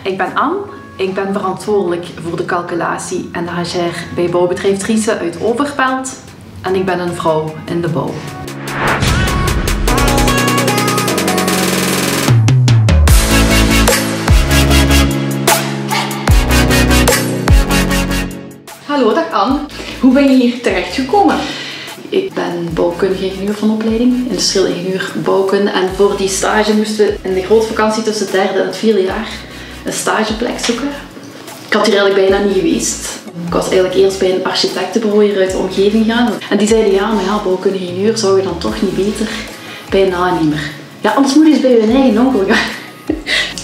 Ik ben Anne. Ik ben verantwoordelijk voor de calculatie en de stagiair bij bouwbedrijf Driese uit Overpelt. En ik ben een vrouw in de bouw. Hallo, dag Anne. Hoe ben je hier terechtgekomen? Ik ben bouwkundige ingenieur van opleiding, industrieel ingenieur bouwkunde. En voor die stage moesten we in de grootvakantie tussen het derde en het vierde jaar een stageplek zoeken. Ik had hier eigenlijk bijna niet geweest. Ik was eigenlijk eerst bij een architectenbureau hier uit de omgeving gaan. En die zeiden ja, maar ja, bouwkundige ingenieur zou je dan toch niet beter bij een aannemer. Ja, anders moet je eens bij je eigen onkel gaan.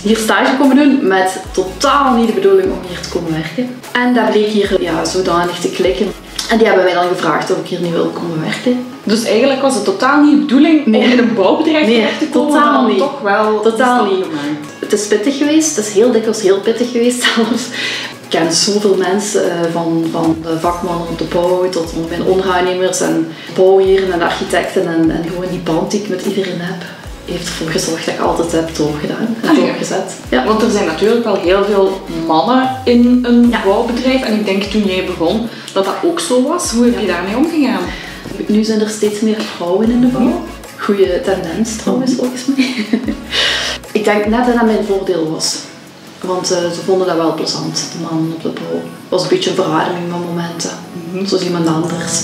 Hier stage komen doen met totaal niet de bedoeling om hier te komen werken. En dat bleek hier ja, zodanig te klikken. En die hebben mij dan gevraagd of ik hier niet wilde komen werken. Dus eigenlijk was het totaal niet de bedoeling om in een bouwbedrijf terecht te komen, totaal maar niet. toch wel Totaal niet. Het is pittig geweest, het is heel dikwijls heel pittig geweest zelfs. Ik ken zoveel mensen, van de vakmannen op de bouw tot mijn onderaannemers en bouwheren en architecten en gewoon die band die ik met iedereen heb, heeft ervoor gezorgd dat ik altijd heb doorgedaan en doorgezet. Ja. Want er zijn natuurlijk wel heel veel mannen in een bouwbedrijf en ik denk toen jij begon dat dat ook zo was. Hoe heb je daarmee omgegaan? Nu zijn er steeds meer vrouwen in de bouw. Goeie tendens trouwens, volgens mij. Ik denk net dat dat mijn voordeel was. Want ze vonden dat wel plezant, de mannen op de bouw. Het was een beetje een verademing van momenten. Zoals iemand anders.